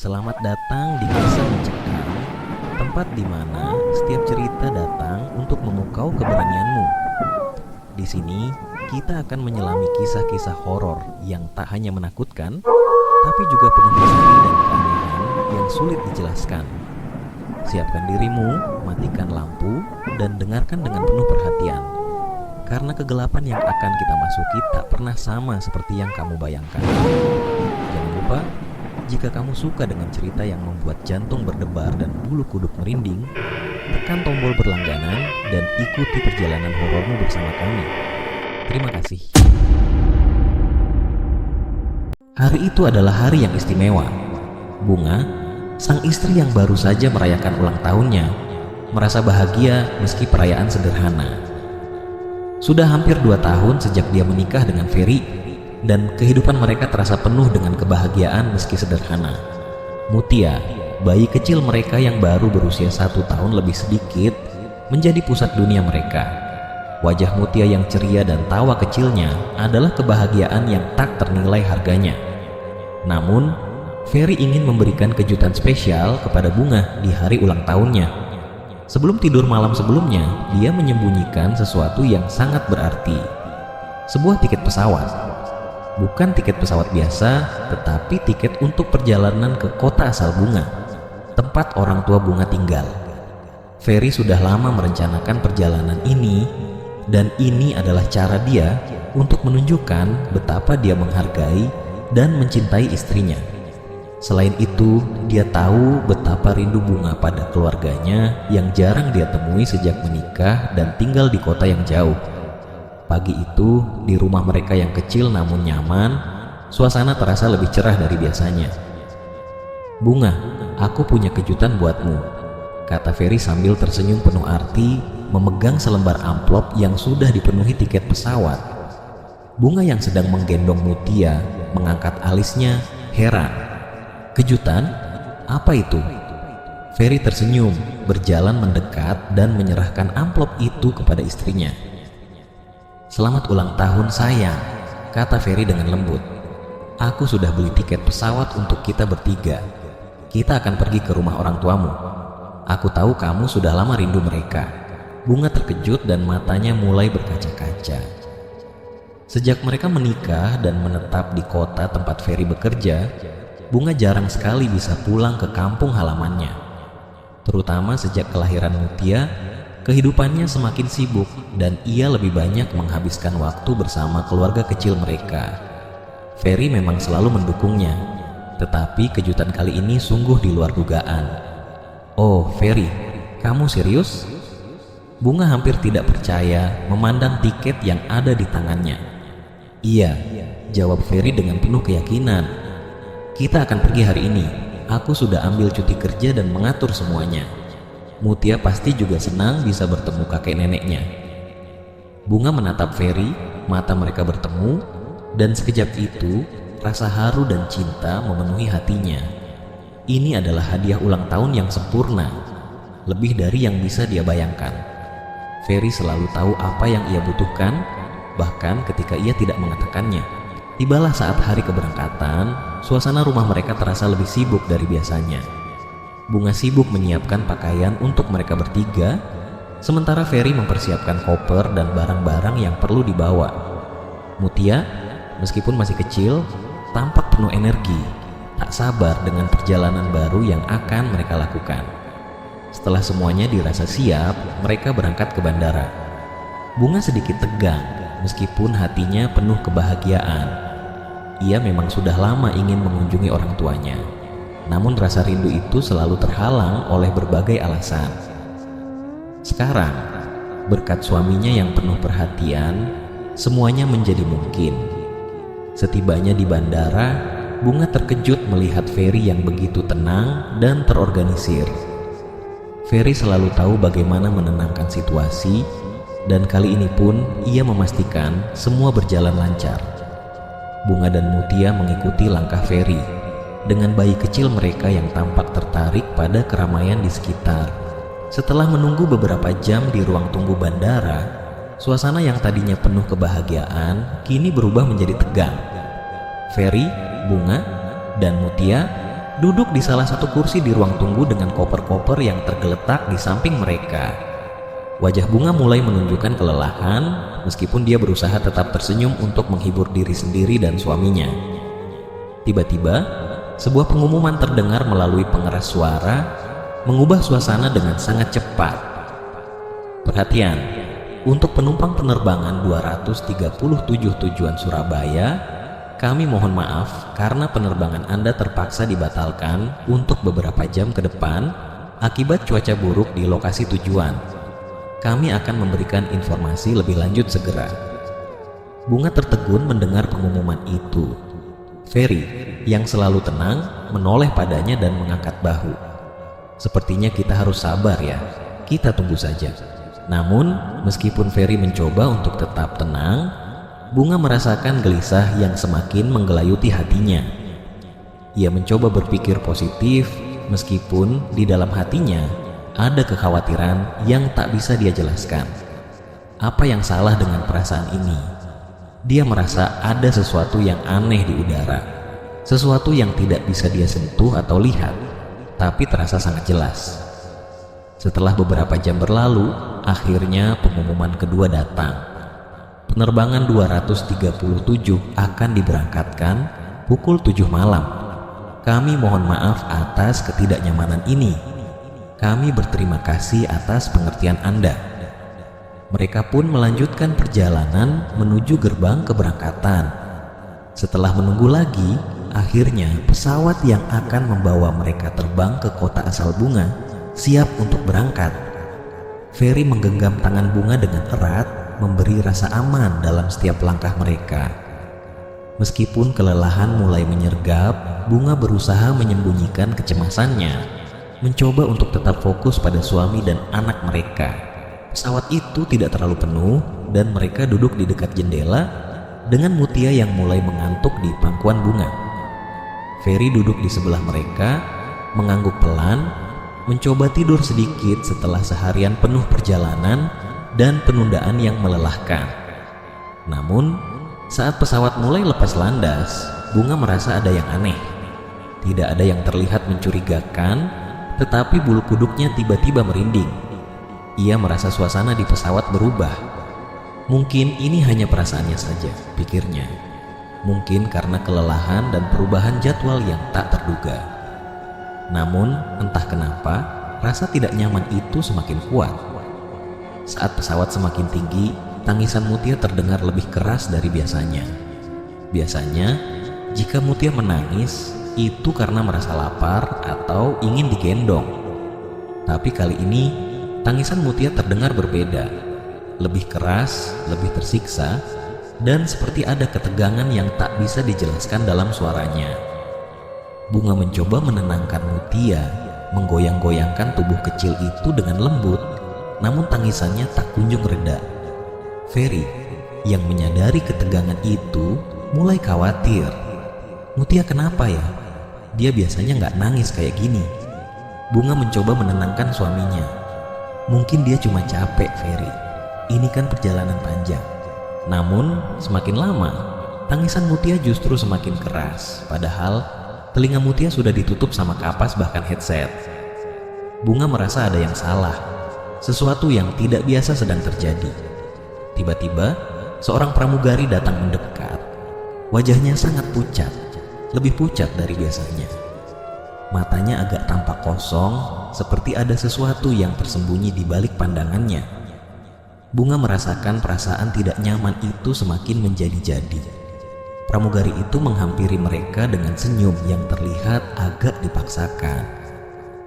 Selamat datang di Kisah Mencekam, tempat di mana setiap cerita datang untuk memukau keberanianmu. Di sini, kita akan menyelami kisah-kisah horor yang tak hanya menakutkan, tapi juga penuh misteri dan keanehan yang sulit dijelaskan. Siapkan dirimu, matikan lampu, dan dengarkan dengan penuh perhatian. Karena kegelapan yang akan kita masuki tak pernah sama seperti yang kamu bayangkan. Jangan lupa, jika kamu suka dengan cerita yang membuat jantung berdebar dan bulu kuduk merinding, tekan tombol berlangganan dan ikuti perjalanan horormu bersama kami. Terima kasih. Hari itu adalah hari yang istimewa. Bunga, sang istri yang baru saja merayakan ulang tahunnya, merasa bahagia meski perayaan sederhana. Sudah hampir 2 tahun sejak dia menikah dengan Ferry, dan kehidupan mereka terasa penuh dengan kebahagiaan meski sederhana. Mutia, bayi kecil mereka yang baru berusia 1 tahun lebih sedikit, menjadi pusat dunia mereka. Wajah Mutia yang ceria dan tawa kecilnya adalah kebahagiaan yang tak ternilai harganya. Namun, Ferry ingin memberikan kejutan spesial kepada Bunga di hari ulang tahunnya. Sebelum tidur malam sebelumnya, dia menyembunyikan sesuatu yang sangat berarti. Sebuah tiket pesawat. Bukan tiket pesawat biasa, tetapi tiket untuk perjalanan ke kota asal Bunga, tempat orang tua Bunga tinggal. Ferry sudah lama merencanakan perjalanan ini, dan ini adalah cara dia untuk menunjukkan betapa dia menghargai dan mencintai istrinya. Selain itu, dia tahu betapa rindu Bunga pada keluarganya yang jarang dia temui sejak menikah dan tinggal di kota yang jauh. Pagi itu, di rumah mereka yang kecil namun nyaman, suasana terasa lebih cerah dari biasanya. "Bunga, aku punya kejutan buatmu," kata Ferry sambil tersenyum penuh arti, memegang selembar amplop yang sudah dipenuhi tiket pesawat. Bunga yang sedang menggendong Mutia mengangkat alisnya, heran. "Kejutan? Apa itu?" Ferry tersenyum, berjalan mendekat dan menyerahkan amplop itu kepada istrinya. "Selamat ulang tahun sayang," kata Ferry dengan lembut. "Aku sudah beli tiket pesawat untuk kita bertiga. Kita akan pergi ke rumah orang tuamu. Aku tahu kamu sudah lama rindu mereka." Bunga terkejut dan matanya mulai berkaca-kaca. Sejak mereka menikah dan menetap di kota tempat Ferry bekerja, Bunga jarang sekali bisa pulang ke kampung halamannya. Terutama sejak kelahiran Mutia, kehidupannya semakin sibuk dan ia lebih banyak menghabiskan waktu bersama keluarga kecil mereka. Ferry memang selalu mendukungnya, tetapi kejutan kali ini sungguh di luar dugaan. "Oh, Ferry, kamu serius?" Bunga hampir tidak percaya memandang tiket yang ada di tangannya. "Iya," jawab Ferry dengan penuh keyakinan. "Kita akan pergi hari ini. Aku sudah ambil cuti kerja dan mengatur semuanya. Mutia pasti juga senang bisa bertemu kakek neneknya." Bunga menatap Ferry, mata mereka bertemu, dan sekejap itu rasa haru dan cinta memenuhi hatinya. Ini adalah hadiah ulang tahun yang sempurna, lebih dari yang bisa dia bayangkan. Ferry selalu tahu apa yang ia butuhkan, bahkan ketika ia tidak mengatakannya. Tibalah saat hari keberangkatan, suasana rumah mereka terasa lebih sibuk dari biasanya. Bunga sibuk menyiapkan pakaian untuk mereka bertiga, sementara Ferry mempersiapkan koper dan barang-barang yang perlu dibawa. Mutia, meskipun masih kecil, tampak penuh energi, tak sabar dengan perjalanan baru yang akan mereka lakukan. Setelah semuanya dirasa siap, mereka berangkat ke bandara. Bunga sedikit tegang, meskipun hatinya penuh kebahagiaan. Ia memang sudah lama ingin mengunjungi orang tuanya, namun rasa rindu itu selalu terhalang oleh berbagai alasan. Sekarang, berkat suaminya yang penuh perhatian, semuanya menjadi mungkin. Setibanya di bandara, Bunga terkejut melihat Ferry yang begitu tenang dan terorganisir. Ferry selalu tahu bagaimana menenangkan situasi, dan kali ini pun ia memastikan semua berjalan lancar. Bunga dan Mutia mengikuti langkah Ferry dengan bayi kecil mereka yang tampak tertarik pada keramaian di sekitar. Setelah menunggu beberapa jam di ruang tunggu bandara, suasana yang tadinya penuh kebahagiaan kini berubah menjadi tegang. Ferry, Bunga, dan Mutia duduk di salah satu kursi di ruang tunggu dengan koper-koper yang tergeletak di samping mereka. Wajah Bunga mulai menunjukkan kelelahan, meskipun dia berusaha tetap tersenyum untuk menghibur diri sendiri dan suaminya. Tiba-tiba, sebuah pengumuman terdengar melalui pengeras suara, mengubah suasana dengan sangat cepat. Perhatian, untuk penumpang penerbangan 237 tujuan Surabaya, kami mohon maaf karena penerbangan Anda terpaksa dibatalkan untuk beberapa jam ke depan akibat cuaca buruk di lokasi tujuan. Kami akan memberikan informasi lebih lanjut segera. Bunga tertegun mendengar pengumuman itu. Ferry, yang selalu tenang, menoleh padanya dan mengangkat bahu. Sepertinya kita harus sabar ya, kita tunggu saja. Namun, meskipun Ferry mencoba untuk tetap tenang, Bunga merasakan gelisah yang semakin menggelayuti hatinya. Ia mencoba berpikir positif, meskipun di dalam hatinya ada kekhawatiran yang tak bisa dia jelaskan. Apa yang salah dengan perasaan ini? Dia merasa ada sesuatu yang aneh di udara, sesuatu yang tidak bisa dia sentuh atau lihat, tapi terasa sangat jelas. Setelah beberapa jam berlalu, akhirnya pengumuman kedua datang. Penerbangan 237 akan diberangkatkan pukul 7 malam. Kami mohon maaf atas ketidaknyamanan ini. Kami berterima kasih atas pengertian Anda. Mereka pun melanjutkan perjalanan menuju gerbang keberangkatan. Setelah menunggu lagi, akhirnya pesawat yang akan membawa mereka terbang ke kota asal Bunga siap untuk berangkat. Ferry menggenggam tangan Bunga dengan erat, memberi rasa aman dalam setiap langkah mereka. Meskipun kelelahan mulai menyergap, Bunga berusaha menyembunyikan kecemasannya, mencoba untuk tetap fokus pada suami dan anak mereka. Pesawat itu tidak terlalu penuh dan mereka duduk di dekat jendela dengan Mutia yang mulai mengantuk di pangkuan Bunga. Ferry duduk di sebelah mereka, mengangguk pelan, mencoba tidur sedikit setelah seharian penuh perjalanan dan penundaan yang melelahkan. Namun, saat pesawat mulai lepas landas, Bunga merasa ada yang aneh. Tidak ada yang terlihat mencurigakan, tetapi bulu kuduknya tiba-tiba merinding. Ia merasa suasana di pesawat berubah. Mungkin ini hanya perasaannya saja, pikirnya. Mungkin karena kelelahan dan perubahan jadwal yang tak terduga. Namun, entah kenapa, rasa tidak nyaman itu semakin kuat. Saat pesawat semakin tinggi, tangisan Mutia terdengar lebih keras dari biasanya. Biasanya, jika Mutia menangis, itu karena merasa lapar atau ingin digendong. Tapi kali ini, tangisan Mutia terdengar berbeda. Lebih keras, lebih tersiksa, dan seperti ada ketegangan yang tak bisa dijelaskan dalam suaranya. Bunga mencoba menenangkan Mutia, menggoyang-goyangkan tubuh kecil itu dengan lembut, namun tangisannya tak kunjung reda. Ferry, yang menyadari ketegangan itu, mulai khawatir. Mutia kenapa ya? Dia biasanya nggak nangis kayak gini. Bunga mencoba menenangkan suaminya. Mungkin dia cuma capek, Ferry. Ini kan perjalanan panjang. Namun, semakin lama, tangisan Mutia justru semakin keras. Padahal, telinga Mutia sudah ditutup sama kapas bahkan headset. Bunga merasa ada yang salah. Sesuatu yang tidak biasa sedang terjadi. Tiba-tiba, seorang pramugari datang mendekat. Wajahnya sangat pucat, lebih pucat dari biasanya. Matanya agak tampak kosong, seperti ada sesuatu yang tersembunyi di balik pandangannya. Bunga merasakan perasaan tidak nyaman itu semakin menjadi-jadi. Pramugari itu menghampiri mereka dengan senyum yang terlihat agak dipaksakan.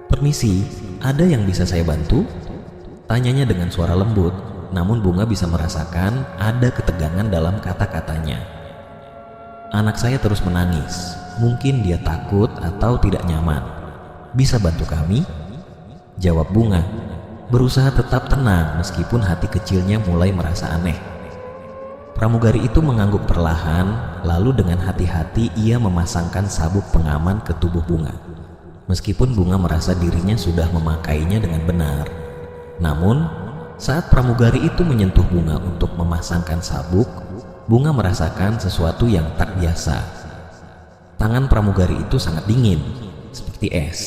"Permisi, ada yang bisa saya bantu?" Tanyanya dengan suara lembut, namun Bunga bisa merasakan ada ketegangan dalam kata-katanya. "Anak saya terus menangis. Mungkin dia takut atau tidak nyaman. Bisa bantu kami?" Jawab Bunga, berusaha tetap tenang meskipun hati kecilnya mulai merasa aneh. Pramugari itu mengangguk perlahan, lalu dengan hati-hati ia memasangkan sabuk pengaman ke tubuh Bunga. Meskipun Bunga merasa dirinya sudah memakainya dengan benar. Namun, saat pramugari itu menyentuh Bunga untuk memasangkan sabuk, Bunga merasakan sesuatu yang tak biasa. Tangan pramugari itu sangat dingin, seperti es.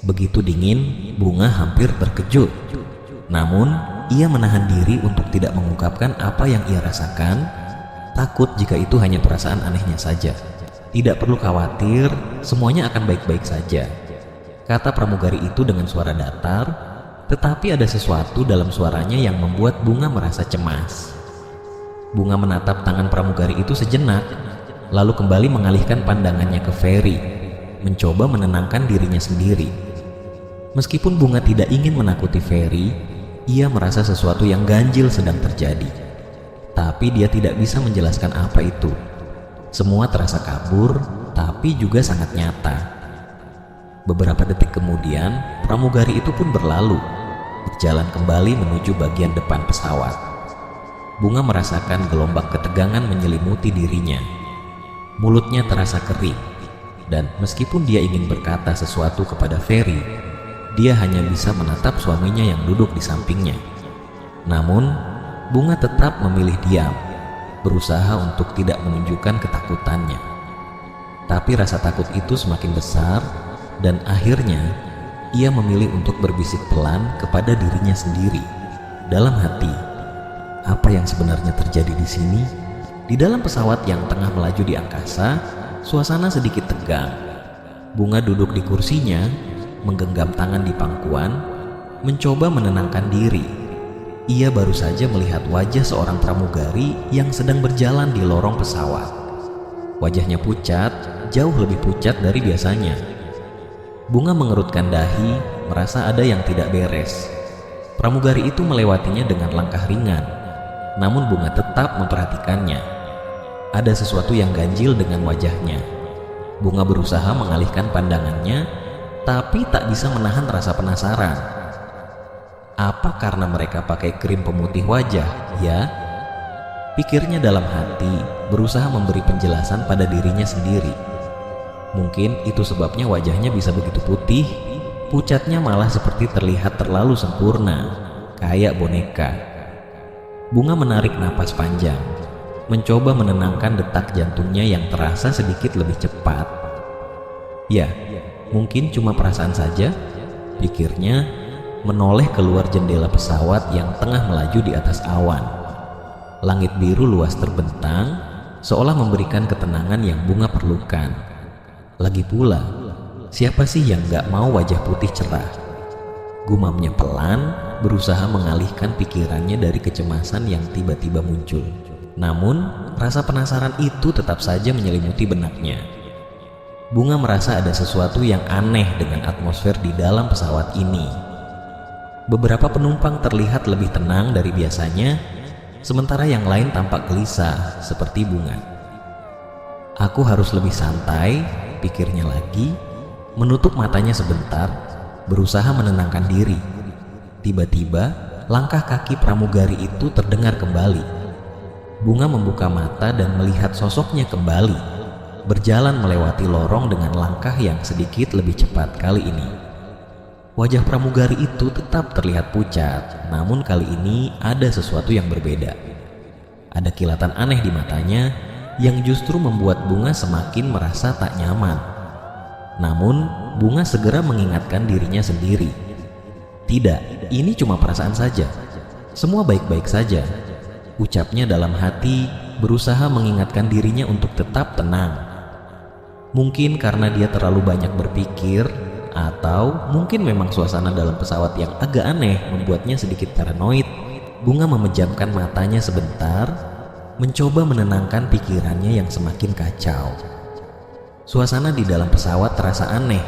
Begitu dingin, Bunga hampir terkejut. Namun, ia menahan diri untuk tidak mengungkapkan apa yang ia rasakan, takut jika itu hanya perasaan anehnya saja. Tidak perlu khawatir, semuanya akan baik-baik saja, kata pramugari itu dengan suara datar, tetapi ada sesuatu dalam suaranya yang membuat Bunga merasa cemas. Bunga menatap tangan pramugari itu sejenak, lalu kembali mengalihkan pandangannya ke Ferry, mencoba menenangkan dirinya sendiri. Meskipun Bunga tidak ingin menakuti Ferry, ia merasa sesuatu yang ganjil sedang terjadi. Tapi dia tidak bisa menjelaskan apa itu. Semua terasa kabur, tapi juga sangat nyata. Beberapa detik kemudian, pramugari itu pun berlalu, berjalan kembali menuju bagian depan pesawat. Bunga merasakan gelombang ketegangan menyelimuti dirinya. Mulutnya terasa kering, dan meskipun dia ingin berkata sesuatu kepada Ferry, dia hanya bisa menatap suaminya yang duduk di sampingnya. Namun, Bunga tetap memilih diam, berusaha untuk tidak menunjukkan ketakutannya. Tapi rasa takut itu semakin besar, dan akhirnya ia memilih untuk berbisik pelan kepada dirinya sendiri dalam hati. Apa yang sebenarnya terjadi di sini? Di dalam pesawat yang tengah melaju di angkasa, suasana sedikit tegang. Bunga duduk di kursinya, menggenggam tangan di pangkuan, mencoba menenangkan diri. Ia baru saja melihat wajah seorang pramugari yang sedang berjalan di lorong pesawat. Wajahnya pucat, jauh lebih pucat dari biasanya. Bunga mengerutkan dahi, merasa ada yang tidak beres. Pramugari itu melewatinya dengan langkah ringan. Namun Bunga tetap memperhatikannya. Ada sesuatu yang ganjil dengan wajahnya. Bunga berusaha mengalihkan pandangannya, tapi tak bisa menahan rasa penasaran. Apa karena mereka pakai krim pemutih wajah, ya? Pikirnya dalam hati, berusaha memberi penjelasan pada dirinya sendiri. Mungkin itu sebabnya wajahnya bisa begitu putih, pucatnya malah seperti terlihat terlalu sempurna, kayak boneka. Bunga menarik napas panjang, mencoba menenangkan detak jantungnya yang terasa sedikit lebih cepat. Ya, mungkin cuma perasaan saja, pikirnya, menoleh keluar jendela pesawat yang tengah melaju di atas awan. Langit biru luas terbentang, seolah memberikan ketenangan yang Bunga perlukan. Lagi pula, siapa sih yang gak mau wajah putih cerah? Gumamnya pelan, berusaha mengalihkan pikirannya dari kecemasan yang tiba-tiba muncul. Namun, rasa penasaran itu tetap saja menyelimuti benaknya. Bunga merasa ada sesuatu yang aneh dengan atmosfer di dalam pesawat ini. Beberapa penumpang terlihat lebih tenang dari biasanya, sementara yang lain tampak gelisah seperti Bunga. Aku harus lebih santai, pikirnya lagi, menutup matanya sebentar, berusaha menenangkan diri. Tiba-tiba, langkah kaki pramugari itu terdengar kembali. Bunga membuka mata dan melihat sosoknya kembali, berjalan melewati lorong dengan langkah yang sedikit lebih cepat kali ini. Wajah pramugari itu tetap terlihat pucat, namun kali ini ada sesuatu yang berbeda. Ada kilatan aneh di matanya yang justru membuat Bunga semakin merasa tak nyaman. Namun, Bunga segera mengingatkan dirinya sendiri. Tidak, ini cuma perasaan saja. Semua baik-baik saja, ucapnya dalam hati, berusaha mengingatkan dirinya untuk tetap tenang. Mungkin karena dia terlalu banyak berpikir, atau mungkin memang suasana dalam pesawat yang agak aneh membuatnya sedikit paranoid. Bunga memejamkan matanya sebentar, mencoba menenangkan pikirannya yang semakin kacau. Suasana di dalam pesawat terasa aneh,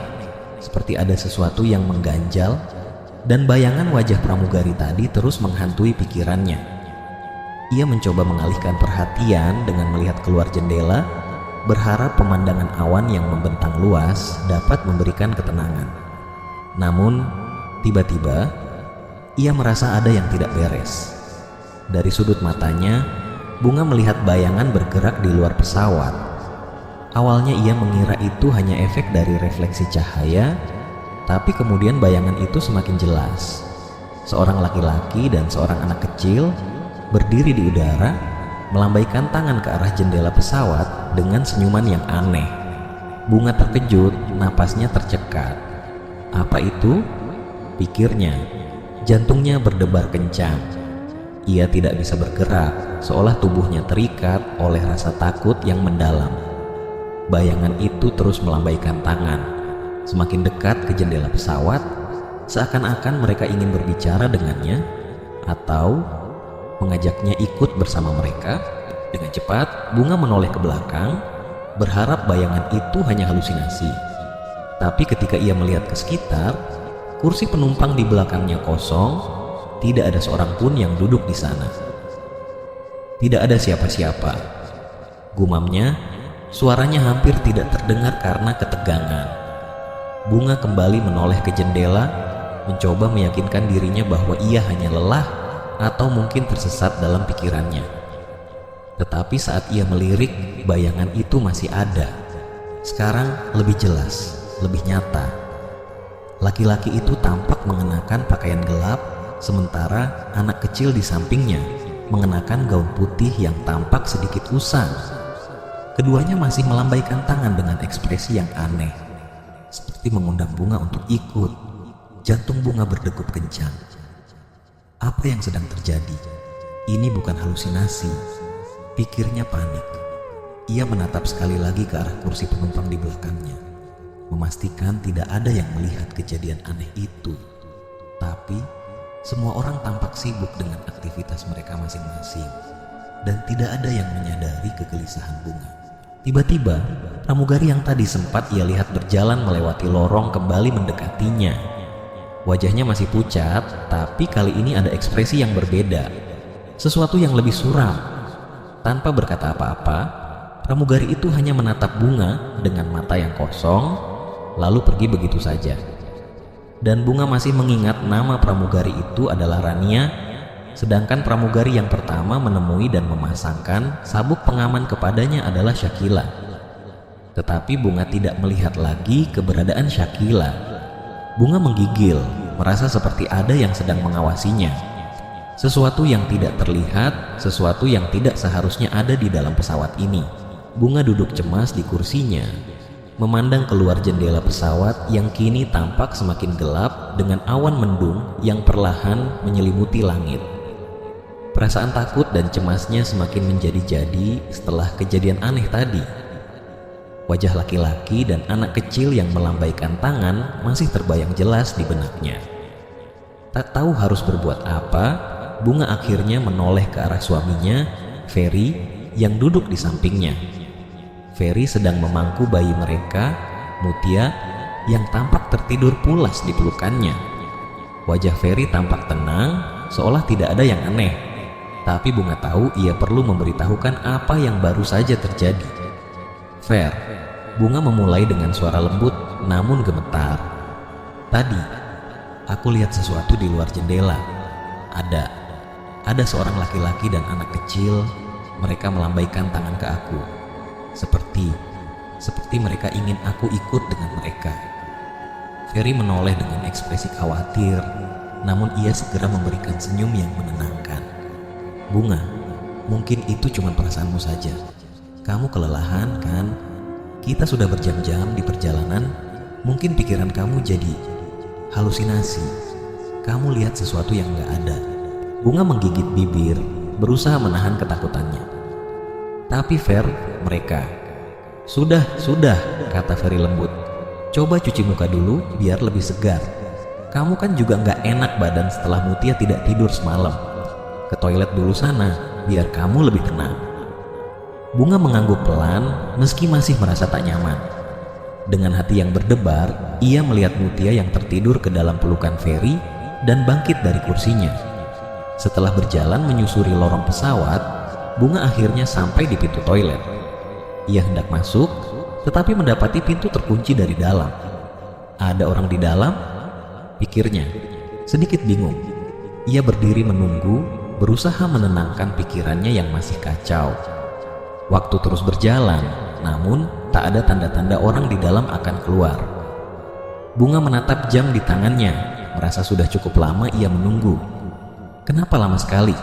seperti ada sesuatu yang mengganjal, dan bayangan wajah pramugari tadi terus menghantui pikirannya. Ia mencoba mengalihkan perhatian dengan melihat keluar jendela, berharap pemandangan awan yang membentang luas dapat memberikan ketenangan. Namun, tiba-tiba, ia merasa ada yang tidak beres. Dari sudut matanya, Bunga melihat bayangan bergerak di luar pesawat. Awalnya ia mengira itu hanya efek dari refleksi cahaya, tapi kemudian bayangan itu semakin jelas. Seorang laki-laki dan seorang anak kecil berdiri di udara, melambaikan tangan ke arah jendela pesawat dengan senyuman yang aneh. Bunga terkejut, napasnya tercekat. Apa itu? Pikirnya. Jantungnya berdebar kencang. Ia tidak bisa bergerak, seolah tubuhnya terikat oleh rasa takut yang mendalam. Bayangan itu terus melambaikan tangan, semakin dekat ke jendela pesawat, seakan-akan mereka ingin berbicara dengannya atau mengajaknya ikut bersama mereka. Dengan cepat, Bunga menoleh ke belakang, berharap bayangan itu hanya halusinasi. Tapi ketika ia melihat ke sekitar, kursi penumpang di belakangnya kosong, tidak ada seorang pun yang duduk di sana. Tidak ada siapa-siapa. Gumamnya, suaranya hampir tidak terdengar karena ketegangan. Bunga kembali menoleh ke jendela, mencoba meyakinkan dirinya bahwa ia hanya lelah atau mungkin tersesat dalam pikirannya. Tetapi saat ia melirik, bayangan itu masih ada. Sekarang lebih jelas, lebih nyata. Laki-laki itu tampak mengenakan pakaian gelap, sementara anak kecil di sampingnya mengenakan gaun putih yang tampak sedikit usang. Keduanya masih melambaikan tangan dengan ekspresi yang aneh, seperti mengundang Bunga untuk ikut. Jantung Bunga berdegup kencang. Apa yang sedang terjadi? Ini bukan halusinasi. Pikirnya panik. Ia menatap sekali lagi ke arah kursi penumpang di belakangnya, memastikan tidak ada yang melihat kejadian aneh itu. Tapi semua orang tampak sibuk dengan aktivitas mereka masing-masing, dan tidak ada yang menyadari kegelisahan Bunga. Tiba-tiba, pramugari yang tadi sempat ia lihat berjalan melewati lorong kembali mendekatinya. Wajahnya masih pucat, tapi kali ini ada ekspresi yang berbeda, sesuatu yang lebih suram. Tanpa berkata apa-apa, pramugari itu hanya menatap Bunga dengan mata yang kosong, lalu pergi begitu saja. Dan Bunga masih mengingat nama pramugari itu adalah Rania, sedangkan pramugari yang pertama menemui dan memasangkan sabuk pengaman kepadanya adalah Shakila. Tetapi Bunga tidak melihat lagi keberadaan Shakila. Bunga menggigil, merasa seperti ada yang sedang mengawasinya. Sesuatu yang tidak terlihat, sesuatu yang tidak seharusnya ada di dalam pesawat ini. Bunga duduk cemas di kursinya, memandang keluar jendela pesawat yang kini tampak semakin gelap dengan awan mendung yang perlahan menyelimuti langit. Perasaan takut dan cemasnya semakin menjadi-jadi setelah kejadian aneh tadi. Wajah laki-laki dan anak kecil yang melambaikan tangan masih terbayang jelas di benaknya. Tak tahu harus berbuat apa, Bunga akhirnya menoleh ke arah suaminya, Ferry, yang duduk di sampingnya. Ferry sedang memangku bayi mereka, Mutia, yang tampak tertidur pulas di pelukannya. Wajah Ferry tampak tenang, seolah tidak ada yang aneh. Tapi Bunga tahu ia perlu memberitahukan apa yang baru saja terjadi. Fer, Bunga memulai dengan suara lembut namun gemetar. Tadi, aku lihat sesuatu di luar jendela. Ada seorang laki-laki dan anak kecil. Mereka melambaikan tangan ke aku, seperti mereka ingin aku ikut dengan mereka. Ferry menoleh dengan ekspresi khawatir, namun ia segera memberikan senyum yang menenangkan. Bunga, mungkin itu cuma perasaanmu saja. Kamu kelelahan kan? Kita sudah berjam-jam di perjalanan. Mungkin pikiran kamu jadi halusinasi. Kamu lihat sesuatu yang gak ada. Bunga menggigit bibir, berusaha menahan ketakutannya. Tapi Fer, mereka. Sudah, kata Ferry lembut. Coba cuci muka dulu biar lebih segar. Kamu kan juga gak enak badan setelah Mutia tidak tidur semalam. Ke toilet dulu sana, biar kamu lebih tenang. Bunga mengangguk pelan meski masih merasa tak nyaman. Dengan hati yang berdebar, ia melihat Mutia yang tertidur ke dalam pelukan Ferry dan bangkit dari kursinya. Setelah berjalan menyusuri lorong pesawat, Bunga akhirnya sampai di pintu toilet. Ia hendak masuk, tetapi mendapati pintu terkunci dari dalam. Ada orang di dalam? Pikirnya, sedikit bingung. Ia berdiri menunggu, berusaha menenangkan pikirannya yang masih kacau. Waktu terus berjalan, namun tak ada tanda-tanda orang di dalam akan keluar. Bunga menatap jam di tangannya, merasa sudah cukup lama ia menunggu. Kenapa lama sekali?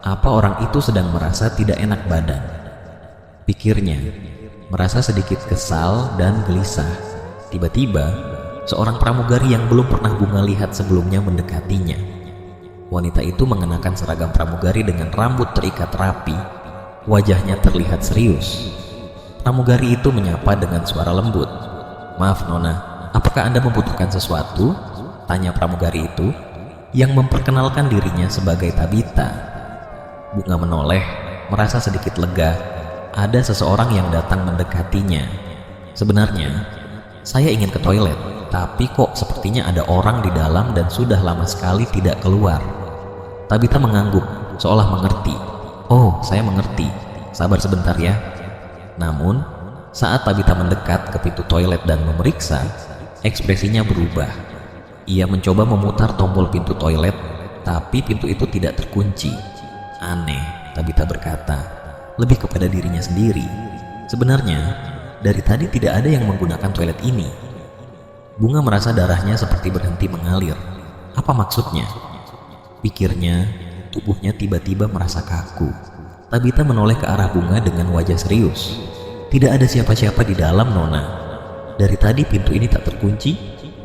Apa orang itu sedang merasa tidak enak badan? Pikirnya. merasa sedikit kesal dan gelisah. Tiba-tiba, seorang pramugari yang belum pernah Bunga lihat sebelumnya mendekatinya. Wanita itu mengenakan seragam pramugari dengan rambut terikat rapi. Wajahnya terlihat serius. Pramugari itu menyapa dengan suara lembut. "Maaf Nona, apakah Anda membutuhkan sesuatu?" tanya pramugari itu, yang memperkenalkan dirinya sebagai Tabita. Bunga menoleh, merasa sedikit lega. Ada seseorang yang datang mendekatinya. "Sebenarnya, saya ingin ke toilet, tapi kok sepertinya ada orang di dalam dan sudah lama sekali tidak keluar." Tabita mengangguk, seolah mengerti. "Oh, saya mengerti. Sabar sebentar ya." Namun, saat Tabita mendekat ke pintu toilet dan memeriksa, ekspresinya berubah. Ia mencoba memutar tombol pintu toilet, tapi pintu itu tidak terkunci. "Aneh," Tabita berkata, lebih kepada dirinya sendiri. "Sebenarnya, dari tadi tidak ada yang menggunakan toilet ini." Bunga merasa darahnya seperti berhenti mengalir. Apa maksudnya? Pikirnya, tubuhnya tiba-tiba merasa kaku. Tabita menoleh ke arah Bunga dengan wajah serius. "Tidak ada siapa-siapa di dalam, Nona. Dari tadi pintu ini tak terkunci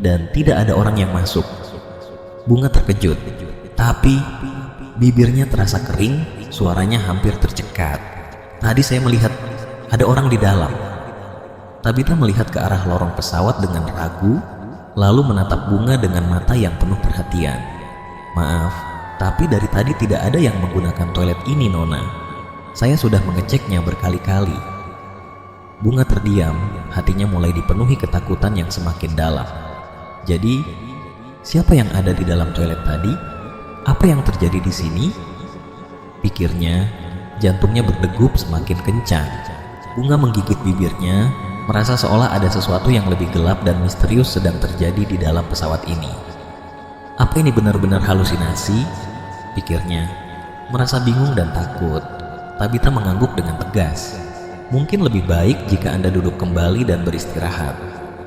dan tidak ada orang yang masuk." Bunga terkejut, tapi bibirnya terasa kering, suaranya hampir tercekat. "Tadi saya melihat ada orang di dalam." Tabita melihat ke arah lorong pesawat dengan ragu, lalu menatap Bunga dengan mata yang penuh perhatian. "Maaf, tapi dari tadi tidak ada yang menggunakan toilet ini, Nona. Saya sudah mengeceknya berkali-kali." Bunga terdiam, hatinya mulai dipenuhi ketakutan yang semakin dalam. Jadi, siapa yang ada di dalam toilet tadi? Apa yang terjadi di sini? Pikirnya. Jantungnya berdegup semakin kencang. Bunga menggigit bibirnya, merasa seolah ada sesuatu yang lebih gelap dan misterius sedang terjadi di dalam pesawat ini. Apa ini benar-benar halusinasi? Pikirnya. Merasa bingung dan takut, Tabita mengangguk dengan tegas. "Mungkin lebih baik jika Anda duduk kembali dan beristirahat.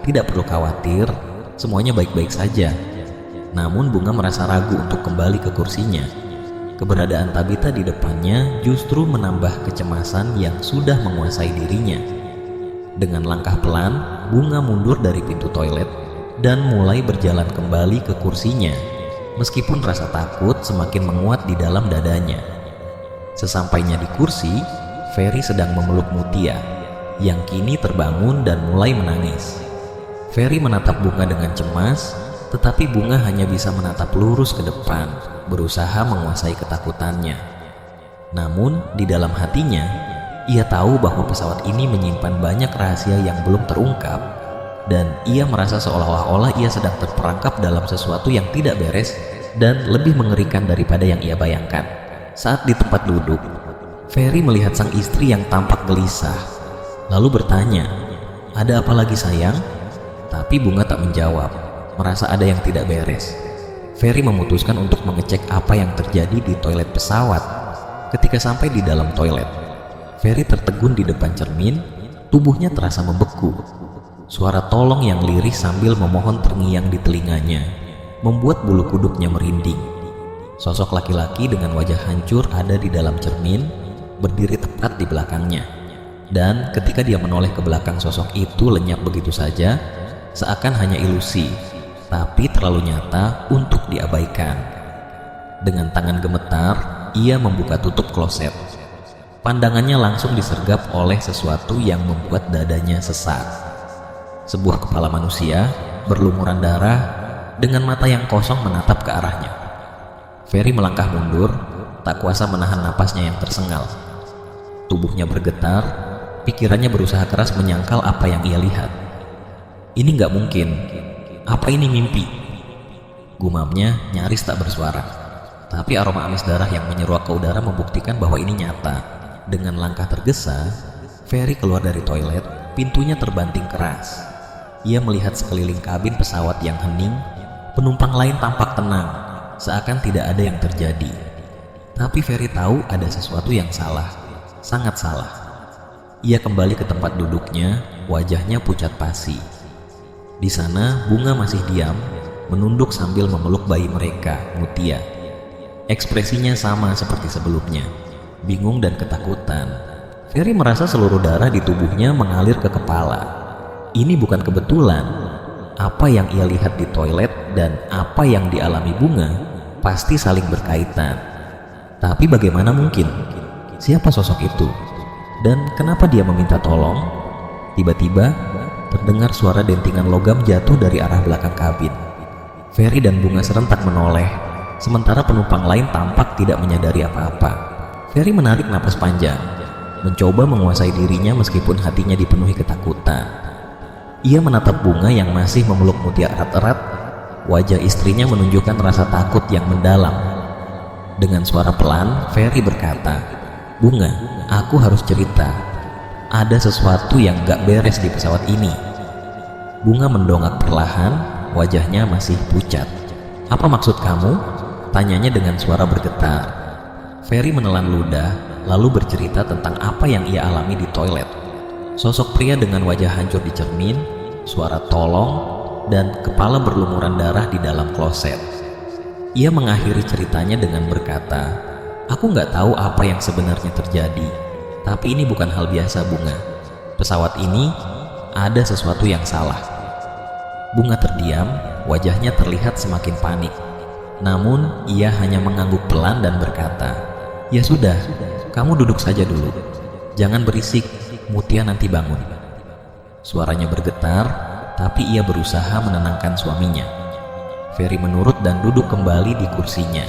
Tidak perlu khawatir, semuanya baik-baik saja." Namun Bunga merasa ragu untuk kembali ke kursinya. Keberadaan Tabita di depannya justru menambah kecemasan yang sudah menguasai dirinya. Dengan langkah pelan, Bunga mundur dari pintu toilet dan mulai berjalan kembali ke kursinya, meskipun rasa takut semakin menguat di dalam dadanya. Sesampainya di kursi, Ferry sedang memeluk Mutia, yang kini terbangun dan mulai menangis. Ferry menatap Bunga dengan cemas, tetapi Bunga hanya bisa menatap lurus ke depan, berusaha menguasai ketakutannya. Namun di dalam hatinya, ia tahu bahwa pesawat ini menyimpan banyak rahasia yang belum terungkap, dan ia merasa seolah-olah ia sedang terperangkap dalam sesuatu yang tidak beres dan lebih mengerikan daripada yang ia bayangkan. Saat di tempat duduk, Ferry melihat sang istri yang tampak gelisah, lalu bertanya, "Ada apa lagi sayang?" Tapi Bunga tak menjawab, merasa ada yang tidak beres. Ferry memutuskan untuk mengecek apa yang terjadi di toilet pesawat. Ketika sampai di dalam toilet, Ferry tertegun di depan cermin, tubuhnya terasa membeku. Suara tolong yang lirih sambil memohon terngiang di telinganya, membuat bulu kuduknya merinding. Sosok laki-laki dengan wajah hancur ada di dalam cermin, berdiri tepat di belakangnya. Dan ketika dia menoleh ke belakang, sosok itu lenyap begitu saja, seakan hanya ilusi, tapi terlalu nyata untuk diabaikan. Dengan tangan gemetar, ia membuka tutup kloset. Pandangannya langsung disergap oleh sesuatu yang membuat dadanya sesak. Sebuah kepala manusia berlumuran darah dengan mata yang kosong menatap ke arahnya. Ferry melangkah mundur, tak kuasa menahan napasnya yang tersengal. Tubuhnya bergetar, pikirannya berusaha keras menyangkal apa yang ia lihat. "Ini nggak mungkin. Apa ini mimpi?" Gumamnya nyaris tak bersuara. Tapi aroma amis darah yang menyeruak ke udara membuktikan bahwa ini nyata. Dengan langkah tergesa, Ferry keluar dari toilet, pintunya terbanting keras. Ia melihat sekeliling kabin pesawat yang hening, penumpang lain tampak tenang, seakan tidak ada yang terjadi. Tapi Ferry tahu ada sesuatu yang salah, sangat salah. Ia kembali ke tempat duduknya, wajahnya pucat pasi. Di sana Bunga masih diam, menunduk sambil memeluk bayi mereka, Mutia. Ekspresinya sama seperti sebelumnya, bingung dan ketakutan. Ferry merasa seluruh darah di tubuhnya mengalir ke kepala. Ini bukan kebetulan. Apa yang ia lihat di toilet dan apa yang dialami Bunga pasti saling berkaitan. Tapi bagaimana mungkin? Siapa sosok itu? Dan kenapa dia meminta tolong? Tiba-tiba terdengar suara dentingan logam jatuh dari arah belakang kabin. Ferry dan Bunga serentak menoleh, sementara penumpang lain tampak tidak menyadari apa-apa. Ferry menarik napas panjang, mencoba menguasai dirinya meskipun hatinya dipenuhi ketakutan. Ia menatap Bunga yang masih memeluk Mutia erat-erat. Wajah istrinya menunjukkan rasa takut yang mendalam. Dengan suara pelan, Ferry berkata, "Bunga, aku harus cerita. Ada sesuatu yang gak beres di pesawat ini." Bunga mendongak perlahan, wajahnya masih pucat. "Apa maksud kamu?" tanyanya dengan suara bergetar. Ferry menelan ludah, lalu bercerita tentang apa yang ia alami di toilet. Sosok pria dengan wajah hancur di cermin, suara tolong, dan kepala berlumuran darah di dalam kloset. Ia mengakhiri ceritanya dengan berkata, "Aku nggak tahu apa yang sebenarnya terjadi, tapi ini bukan hal biasa, Bunga. Pesawat ini ada sesuatu yang salah." Bunga terdiam, wajahnya terlihat semakin panik. Namun ia hanya mengangguk pelan dan berkata, "Ya sudah, kamu duduk saja dulu. Jangan berisik, Mutia nanti bangun." Suaranya bergetar, tapi ia berusaha menenangkan suaminya. Ferry menurut dan duduk kembali di kursinya.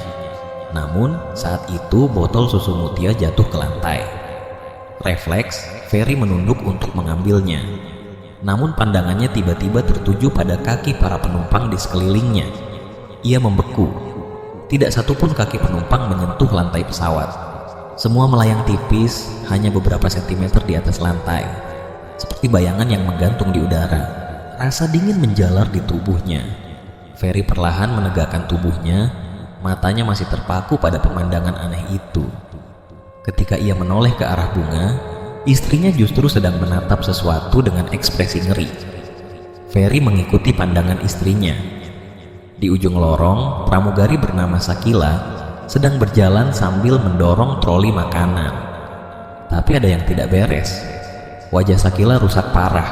Namun saat itu botol susu Mutia jatuh ke lantai. Refleks, Ferry menunduk untuk mengambilnya. Namun pandangannya tiba-tiba tertuju pada kaki para penumpang di sekelilingnya. Ia membeku. Tidak satupun kaki penumpang menyentuh lantai pesawat. Semua melayang tipis, hanya beberapa sentimeter di atas lantai, seperti bayangan yang menggantung di udara. Rasa dingin menjalar di tubuhnya. Ferry perlahan menegakkan tubuhnya, matanya masih terpaku pada pemandangan aneh itu. Ketika ia menoleh ke arah Bunga, istrinya justru sedang menatap sesuatu dengan ekspresi ngeri. Ferry mengikuti pandangan istrinya. Di ujung lorong, pramugari bernama Sakila sedang berjalan sambil mendorong troli makanan. Tapi ada yang tidak beres. Wajah Sakila rusak parah,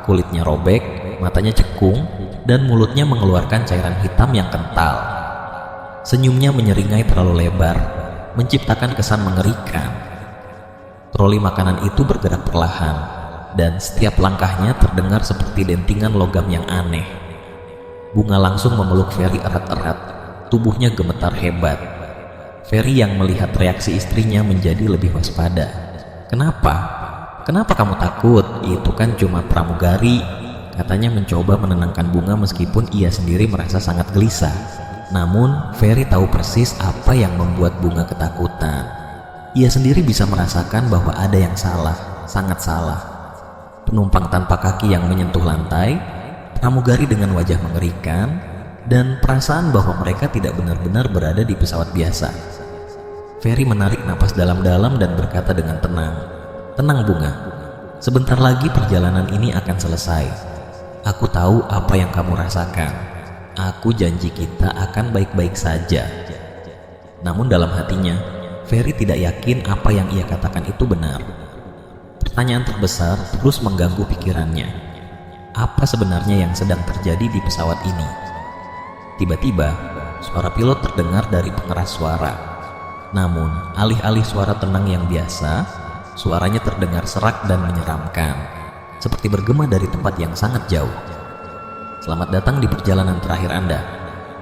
kulitnya robek, matanya cekung, dan mulutnya mengeluarkan cairan hitam yang kental. Senyumnya menyeringai terlalu lebar, menciptakan kesan mengerikan. Troli makanan itu bergerak perlahan, dan setiap langkahnya terdengar seperti dentingan logam yang aneh. Bunga langsung memeluk Ferry erat-erat, tubuhnya gemetar hebat. Ferry yang melihat reaksi istrinya menjadi lebih waspada. "Kenapa? Kenapa kamu takut? Itu kan cuma pramugari," katanya mencoba menenangkan Bunga meskipun ia sendiri merasa sangat gelisah. Namun Ferry tahu persis apa yang membuat Bunga ketakutan. Ia sendiri bisa merasakan bahwa ada yang salah, sangat salah. Penumpang tanpa kaki yang menyentuh lantai, pramugari dengan wajah mengerikan, dan perasaan bahwa mereka tidak benar-benar berada di pesawat biasa. Ferry menarik napas dalam-dalam dan berkata dengan tenang, "Tenang Bunga, sebentar lagi perjalanan ini akan selesai. Aku tahu apa yang kamu rasakan. Aku janji kita akan baik-baik saja." Namun dalam hatinya, Ferry tidak yakin apa yang ia katakan itu benar. Pertanyaan terbesar terus mengganggu pikirannya. Apa sebenarnya yang sedang terjadi di pesawat ini? Tiba-tiba, suara pilot terdengar dari pengeras suara. Namun, alih-alih suara tenang yang biasa, suaranya terdengar serak dan menyeramkan, seperti bergema dari tempat yang sangat jauh. "Selamat datang di perjalanan terakhir Anda.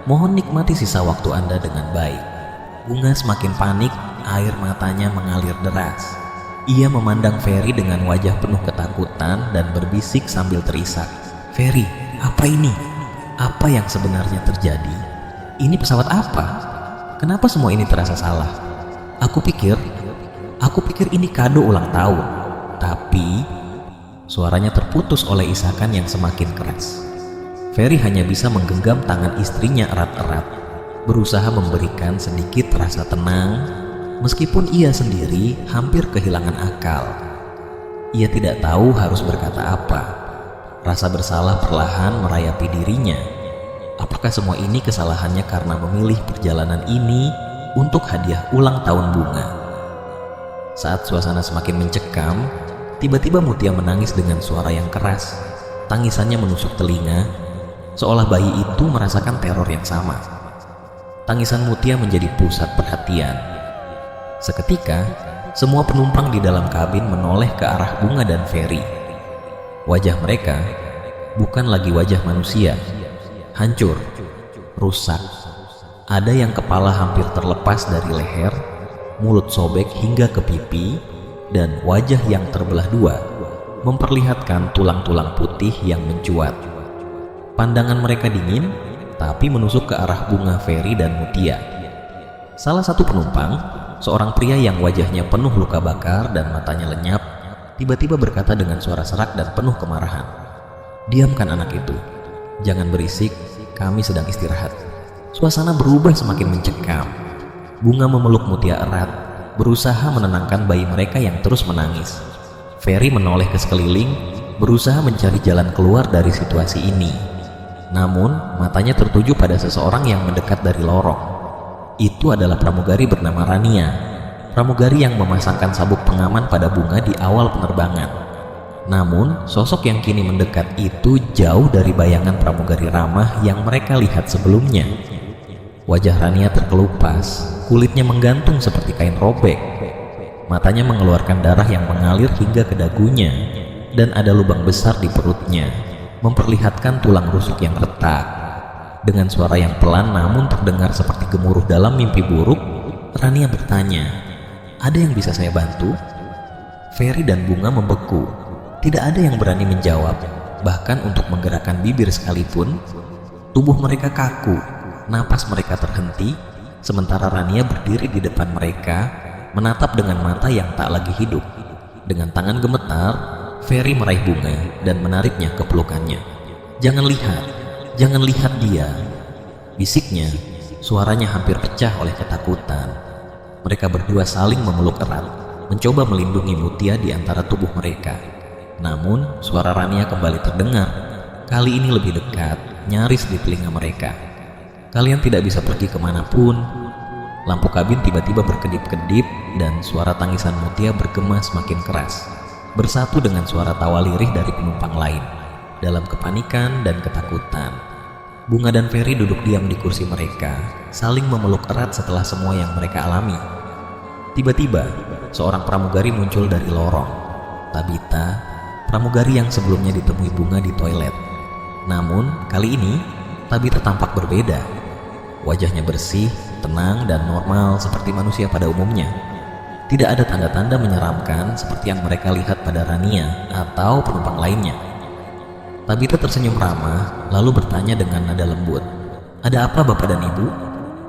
Mohon nikmati sisa waktu Anda dengan baik." Bunga semakin panik, air matanya mengalir deras. Ia memandang Ferry dengan wajah penuh ketakutan dan berbisik sambil terisak, "Ferry, apa ini? Apa yang sebenarnya terjadi? Ini pesawat apa? Kenapa semua ini terasa salah? Aku pikir ini kado ulang tahun." Tapi suaranya terputus oleh isakan yang semakin keras. Ferry hanya bisa menggenggam tangan istrinya erat-erat, berusaha memberikan sedikit rasa tenang, meskipun ia sendiri hampir kehilangan akal. Ia tidak tahu harus berkata apa. Rasa bersalah perlahan merayapi dirinya. Apakah semua ini kesalahannya karena memilih perjalanan ini untuk hadiah ulang tahun Bunga? Saat suasana semakin mencekam, tiba-tiba Mutia menangis dengan suara yang keras. Tangisannya menusuk telinga, seolah bayi itu merasakan teror yang sama. Tangisan Mutia menjadi pusat perhatian. Seketika, semua penumpang di dalam kabin menoleh ke arah Bunga dan Ferry. Wajah mereka bukan lagi wajah manusia, hancur, rusak. Ada yang kepala hampir terlepas dari leher, mulut sobek hingga ke pipi, dan wajah yang terbelah dua memperlihatkan tulang-tulang putih yang mencuat. Pandangan mereka dingin, tapi menusuk ke arah Bunga, Ferry, dan Mutia. Salah satu penumpang, seorang pria yang wajahnya penuh luka bakar dan matanya lenyap, tiba-tiba berkata dengan suara serak dan penuh kemarahan, "Diamkan anak itu, jangan berisik, kami sedang istirahat." Suasana berubah semakin mencekam. Bunga memeluk Mutia erat, berusaha menenangkan bayi mereka yang terus menangis. Ferry menoleh ke sekeliling, berusaha mencari jalan keluar dari situasi ini. Namun, matanya tertuju pada seseorang yang mendekat dari lorong. Itu adalah pramugari bernama Rania, pramugari yang memasangkan sabuk pengaman pada Bunga di awal penerbangan. Namun, sosok yang kini mendekat itu jauh dari bayangan pramugari ramah yang mereka lihat sebelumnya. Wajah Rania terkelupas, kulitnya menggantung seperti kain robek. Matanya mengeluarkan darah yang mengalir hingga ke dagunya, dan ada lubang besar di perutnya, memperlihatkan tulang rusuk yang retak. Dengan suara yang pelan namun terdengar seperti gemuruh dalam mimpi buruk, Rania bertanya, "Ada yang bisa saya bantu?" Ferry dan Bunga membeku. Tidak ada yang berani menjawab, bahkan untuk menggerakkan bibir sekalipun. Tubuh mereka kaku, napas mereka terhenti, sementara Rania berdiri di depan mereka, menatap dengan mata yang tak lagi hidup. Dengan tangan gemetar, Ferry meraih Bunga dan menariknya ke pelukannya. Jangan lihat dia," bisiknya. Suaranya hampir pecah oleh ketakutan. Mereka berdua saling memeluk erat, mencoba melindungi Mutia di antara tubuh mereka. Namun, suara Rania kembali terdengar. Kali ini lebih dekat, nyaris di telinga mereka. "Kalian tidak bisa pergi kemanapun." Lampu kabin tiba-tiba berkedip-kedip dan suara tangisan Mutia bergema semakin keras, bersatu dengan suara tawa lirih dari penumpang lain. Dalam kepanikan dan ketakutan, Bunga dan Ferry duduk diam di kursi mereka, saling memeluk erat setelah semua yang mereka alami. Tiba-tiba, seorang pramugari muncul dari lorong. Tabita, pramugari yang sebelumnya ditemui Bunga di toilet. Namun, kali ini Tabita tampak berbeda. Wajahnya bersih, tenang, dan normal seperti manusia pada umumnya. Tidak ada tanda-tanda menyeramkan seperti yang mereka lihat pada Rania atau penumpang lainnya. Tabita tersenyum ramah, lalu bertanya dengan nada lembut, "Ada apa Bapak dan Ibu?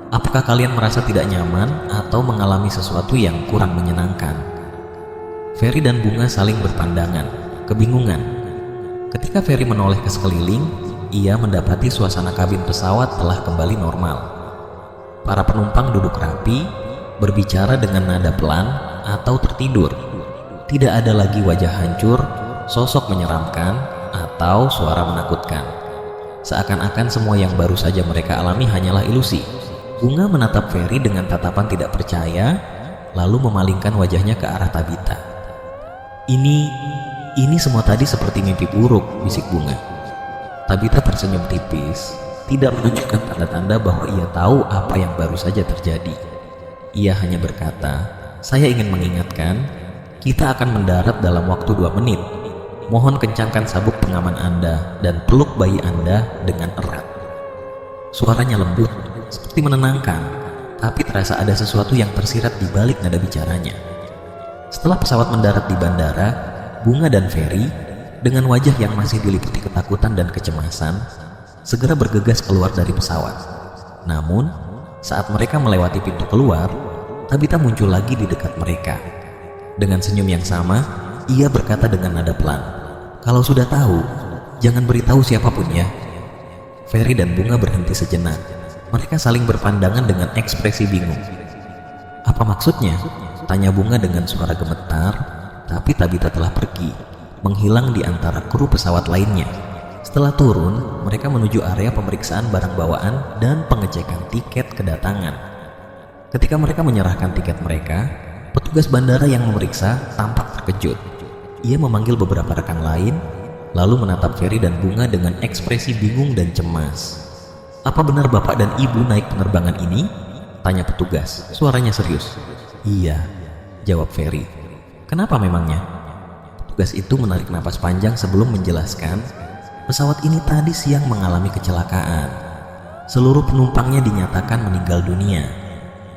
Apakah kalian merasa tidak nyaman atau mengalami sesuatu yang kurang menyenangkan?" Ferry dan Bunga saling berpandangan, kebingungan. Ketika Ferry menoleh ke sekeliling, ia mendapati suasana kabin pesawat telah kembali normal. Para penumpang duduk rapi, berbicara dengan nada pelan atau tertidur. Tidak ada lagi wajah hancur, sosok menyeramkan, atau suara menakutkan. Seakan-akan semua yang baru saja mereka alami hanyalah ilusi. Bunga menatap Ferry dengan tatapan tidak percaya, lalu memalingkan wajahnya ke arah Tabita. Ini semua tadi seperti mimpi buruk," bisik Bunga. Tabita tersenyum tipis, tidak menunjukkan tanda-tanda bahwa ia tahu apa yang baru saja terjadi. Ia hanya berkata, "Saya ingin mengingatkan, kita akan mendarat dalam waktu 2 menit. Mohon kencangkan sabuk pengaman Anda dan peluk bayi Anda dengan erat." Suaranya lembut, seperti menenangkan, tapi terasa ada sesuatu yang tersirat di balik nada bicaranya. Setelah pesawat mendarat di bandara, Bunga dan Ferry, dengan wajah yang masih diliputi ketakutan dan kecemasan, segera bergegas keluar dari pesawat. Namun, saat mereka melewati pintu keluar, Tabita muncul lagi di dekat mereka. Dengan senyum yang sama, ia berkata dengan nada pelan, "Kalau sudah tahu, jangan beritahu siapapun ya." Ferry dan Bunga berhenti sejenak. Mereka saling berpandangan dengan ekspresi bingung. "Apa maksudnya?" tanya Bunga dengan suara gemetar, tapi Tabita telah pergi, menghilang di antara kru pesawat lainnya. Setelah turun, mereka menuju area pemeriksaan barang bawaan dan pengecekan tiket kedatangan. Ketika mereka menyerahkan tiket mereka, Petugas bandara yang memeriksa tampak terkejut. Ia memanggil beberapa rekan lain, lalu menatap Ferry dan Bunga dengan ekspresi bingung dan cemas. "Apa benar Bapak dan Ibu naik penerbangan ini?" tanya petugas, suaranya serius. "Iya," jawab Ferry. "Kenapa memangnya?" Petugas itu menarik napas panjang sebelum menjelaskan, pesawat ini tadi siang mengalami kecelakaan. Seluruh penumpangnya dinyatakan meninggal dunia.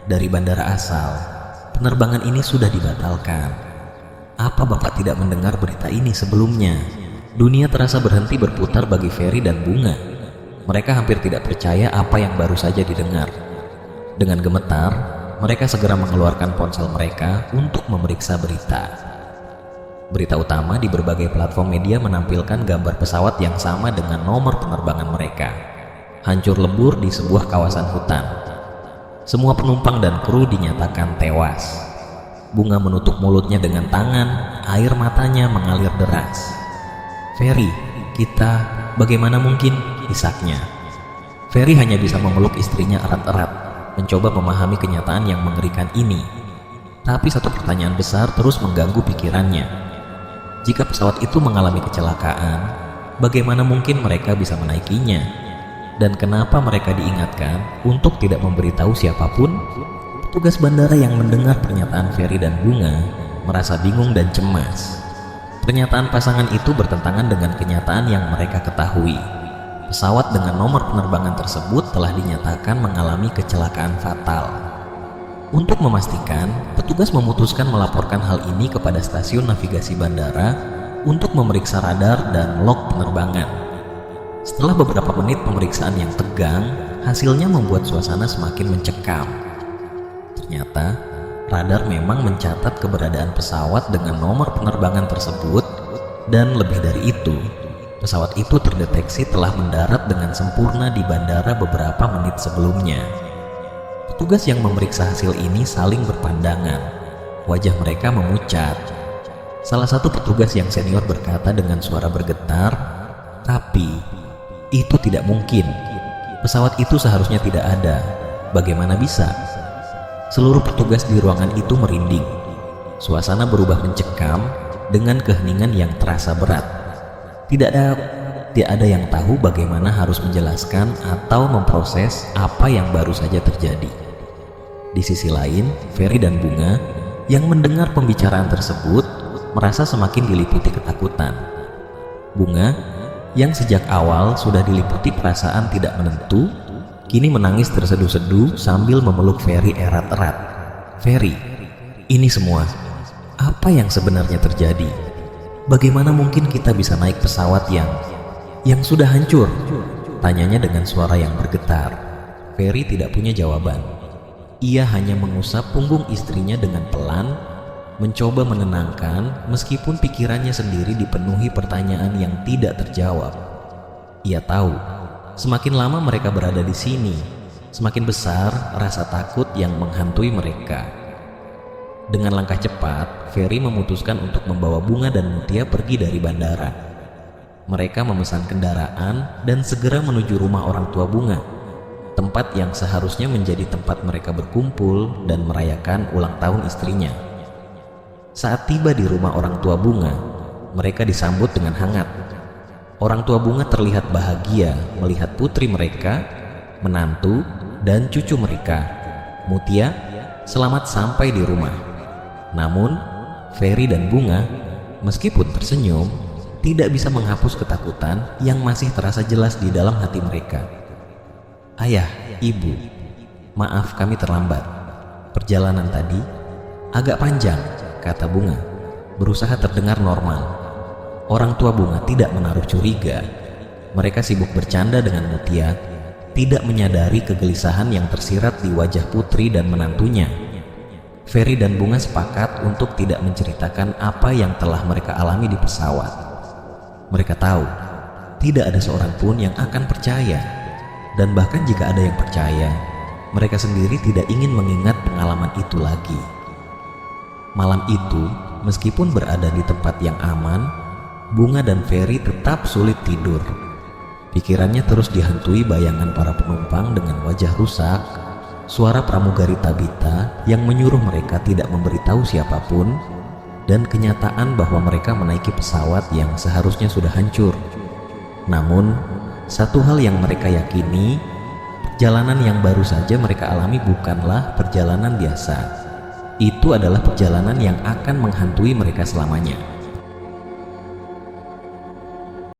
Dari bandara asal, penerbangan ini sudah dibatalkan. Apa Bapak tidak mendengar berita ini sebelumnya? Dunia terasa berhenti berputar bagi Ferry dan Bunga. Mereka hampir tidak percaya apa yang baru saja didengar. Dengan gemetar, mereka segera mengeluarkan ponsel mereka untuk memeriksa berita. Berita utama di berbagai platform media menampilkan gambar pesawat yang sama dengan nomor penerbangan mereka. Hancur lebur di sebuah kawasan hutan. Semua penumpang dan kru dinyatakan tewas. Bunga menutup mulutnya dengan tangan, air matanya mengalir deras. "Ferry, kita, bagaimana mungkin?" isaknya. Ferry hanya bisa memeluk istrinya erat-erat, mencoba memahami kenyataan yang mengerikan ini. Tapi satu pertanyaan besar terus mengganggu pikirannya. Jika pesawat itu mengalami kecelakaan, bagaimana mungkin mereka bisa menaikinya? Dan kenapa mereka diingatkan untuk tidak memberitahu siapapun? Petugas bandara yang mendengar pernyataan Ferry dan Bunga merasa bingung dan cemas. Pernyataan pasangan itu bertentangan dengan kenyataan yang mereka ketahui. Pesawat dengan nomor penerbangan tersebut telah dinyatakan mengalami kecelakaan fatal. Untuk memastikan, petugas memutuskan melaporkan hal ini kepada stasiun navigasi bandara untuk memeriksa radar dan log penerbangan. Setelah beberapa menit pemeriksaan yang tegang, hasilnya membuat suasana semakin mencekam. Ternyata, radar memang mencatat keberadaan pesawat dengan nomor penerbangan tersebut, dan lebih dari itu, pesawat itu terdeteksi telah mendarat dengan sempurna di bandara beberapa menit sebelumnya. Petugas yang memeriksa hasil ini saling berpandangan. Wajah mereka memucat. Salah satu petugas yang senior berkata dengan suara bergetar, "Tapi, itu tidak mungkin. Pesawat itu seharusnya tidak ada. Bagaimana bisa?" Seluruh petugas di ruangan itu merinding. Suasana berubah mencekam dengan keheningan yang terasa berat. Tidak ada yang tahu bagaimana harus menjelaskan atau memproses apa yang baru saja terjadi. Di sisi lain, Ferry dan Bunga yang mendengar pembicaraan tersebut merasa semakin diliputi ketakutan. Bunga yang sejak awal sudah diliputi perasaan tidak menentu, kini menangis terseduh-seduh sambil memeluk Ferry erat-erat. "Ferry, ini semua, apa yang sebenarnya terjadi? Bagaimana mungkin kita bisa naik pesawat yang sudah hancur?" tanyanya dengan suara yang bergetar. Ferry tidak punya jawaban. Ia hanya mengusap punggung istrinya dengan pelan, mencoba menenangkan meskipun pikirannya sendiri dipenuhi pertanyaan yang tidak terjawab. Ia tahu, semakin lama mereka berada di sini, semakin besar rasa takut yang menghantui mereka. Dengan langkah cepat, Ferry memutuskan untuk membawa Bunga dan Mutia pergi dari bandara. Mereka memesan kendaraan dan segera menuju rumah orang tua Bunga, tempat yang seharusnya menjadi tempat mereka berkumpul dan merayakan ulang tahun istrinya. Saat tiba di rumah orang tua Bunga, mereka disambut dengan hangat. Orang tua Bunga terlihat bahagia melihat putri mereka, menantu, dan cucu mereka. Mutia selamat sampai di rumah. Namun, Ferry dan Bunga, meskipun tersenyum, tidak bisa menghapus ketakutan yang masih terasa jelas di dalam hati mereka. "Ayah, Ibu, maaf kami terlambat. Perjalanan tadi agak panjang," kata Bunga, berusaha terdengar normal. Orang tua Bunga tidak menaruh curiga. Mereka sibuk bercanda dengan Mutia, tidak menyadari kegelisahan yang tersirat di wajah putri dan menantunya. Ferry dan Bunga sepakat untuk tidak menceritakan apa yang telah mereka alami di pesawat. Mereka tahu, tidak ada seorang pun yang akan percaya. Dan bahkan jika ada yang percaya, mereka sendiri tidak ingin mengingat pengalaman itu lagi. Malam itu, meskipun berada di tempat yang aman, Bunga dan Ferry tetap sulit tidur. Pikirannya terus dihantui bayangan para penumpang dengan wajah rusak, suara pramugari Tabitha yang menyuruh mereka tidak memberitahu siapapun, dan kenyataan bahwa mereka menaiki pesawat yang seharusnya sudah hancur. Namun, satu hal yang mereka yakini, perjalanan yang baru saja mereka alami bukanlah perjalanan biasa. Itu adalah perjalanan yang akan menghantui mereka selamanya.